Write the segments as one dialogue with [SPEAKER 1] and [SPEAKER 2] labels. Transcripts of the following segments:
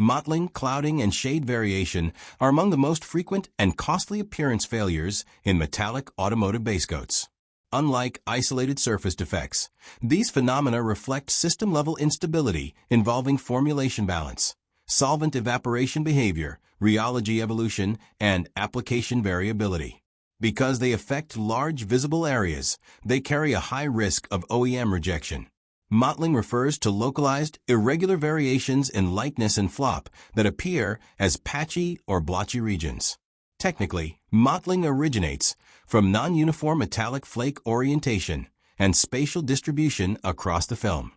[SPEAKER 1] Mottling, clouding, and shade variation are among the most frequent and costly appearance failures in metallic automotive basecoats. Unlike isolated surface defects, these phenomena reflect system-level instability involving formulation balance, solvent evaporation behavior, rheology evolution, and application variability. Because they affect large visible areas, they carry a high risk of OEM rejection. Mottling refers to localized, irregular variations in lightness and flop that appear as patchy or blotchy regions. Technically, mottling originates from non-uniform metallic flake orientation and spatial distribution across the film.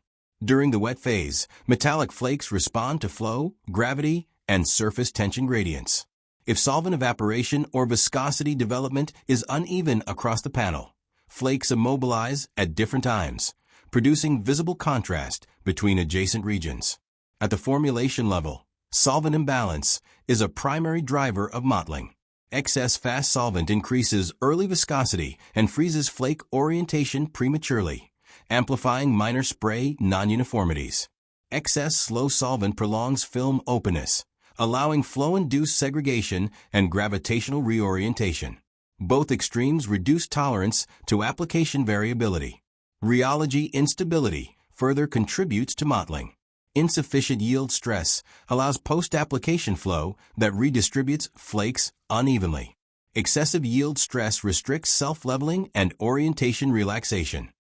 [SPEAKER 1] During the wet phase, metallic flakes respond to flow, gravity, and surface tension gradients. If solvent evaporation or viscosity development is uneven across the panel, flakes immobilize at different times, producing visible contrast between adjacent regions. At the formulation level, solvent imbalance is a primary driver of mottling. Excess fast solvent increases early viscosity and freezes flake orientation prematurely, amplifying minor spray non-uniformities. Excess slow solvent prolongs film openness, allowing flow-induced segregation and gravitational reorientation. Both extremes reduce tolerance to application variability. Rheology instability further contributes to mottling. Insufficient yield stress allows post-application flow that redistributes flakes unevenly. Excessive yield stress restricts self-leveling and orientation relaxation.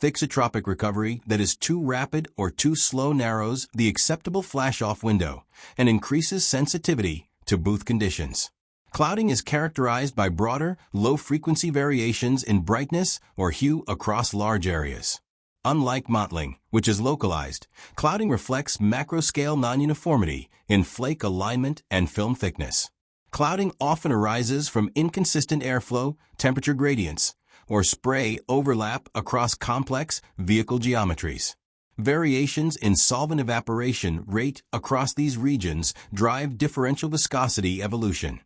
[SPEAKER 1] Thixotropic recovery that is too rapid or too slow narrows the acceptable flash-off window and increases sensitivity to booth conditions. Clouding is characterized by broader, low-frequency variations in brightness or hue across large areas. Unlike mottling, which is localized, clouding reflects macro-scale non-uniformity in flake alignment and film thickness. Clouding often arises from inconsistent airflow, temperature gradients, or spray overlap across complex vehicle geometries. Variations in solvent evaporation rate across these regions drive differential viscosity evolution,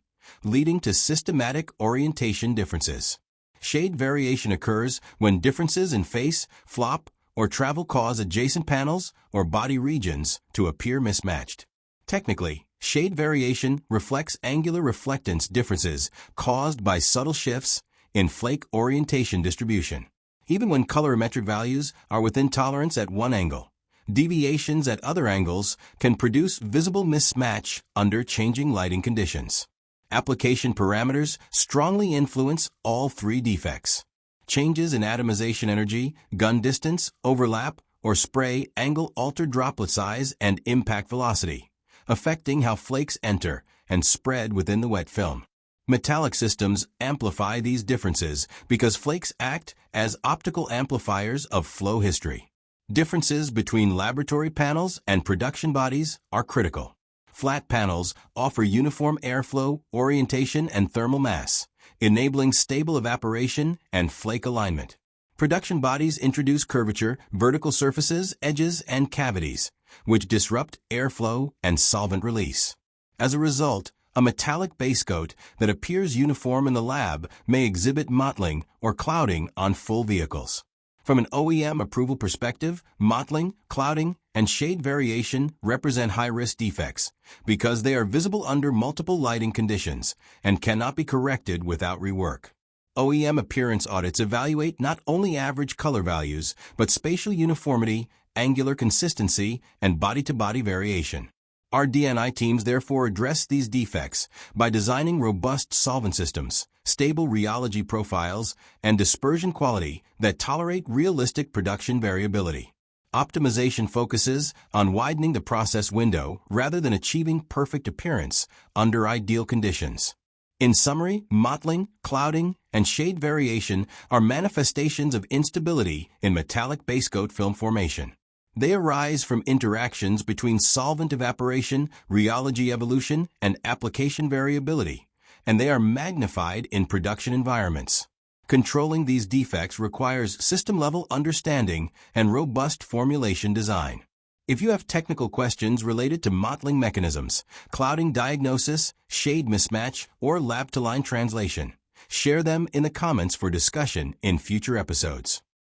[SPEAKER 1] leading to systematic orientation differences. Shade variation occurs when differences in face, flop, or travel cause adjacent panels or body regions to appear mismatched. Technically, shade variation reflects angular reflectance differences caused by subtle shifts in flake orientation distribution. Even when colorimetric values are within tolerance at one angle, deviations at other angles can produce visible mismatch under changing lighting conditions. Application parameters strongly influence all three defects. Changes in atomization energy, gun distance, overlap, or spray angle alter droplet size and impact velocity, affecting how flakes enter and spread within the wet film. Metallic systems amplify these differences because flakes act as optical amplifiers of flow history. Differences between laboratory panels and production bodies are critical. Flat panels offer uniform airflow, orientation, and thermal mass, enabling stable evaporation and flake alignment. Production bodies introduce curvature, vertical surfaces, edges, and cavities, which disrupt airflow and solvent release. As a result, a metallic basecoat that appears uniform in the lab may exhibit mottling or clouding on full vehicles. From an OEM approval perspective, mottling, clouding, and shade variation represent high-risk defects because they are visible under multiple lighting conditions and cannot be corrected without rework. OEM appearance audits evaluate not only average color values, but spatial uniformity, angular consistency, and body-to-body variation. RD&I teams therefore address these defects by designing robust solvent systems, stable rheology profiles, and dispersion quality that tolerate realistic production variability. Optimization focuses on widening the process window rather than achieving perfect appearance under ideal conditions. In summary, mottling, clouding, and shade variation are manifestations of instability in metallic basecoat film formation. They arise from interactions between solvent evaporation, rheology evolution, and application variability, and they are magnified in production environments. Controlling these defects requires system-level understanding and robust formulation design. If you have technical questions related to mottling mechanisms, clouding diagnosis, shade mismatch, or lab-to-line translation, share them in the comments for discussion in future episodes.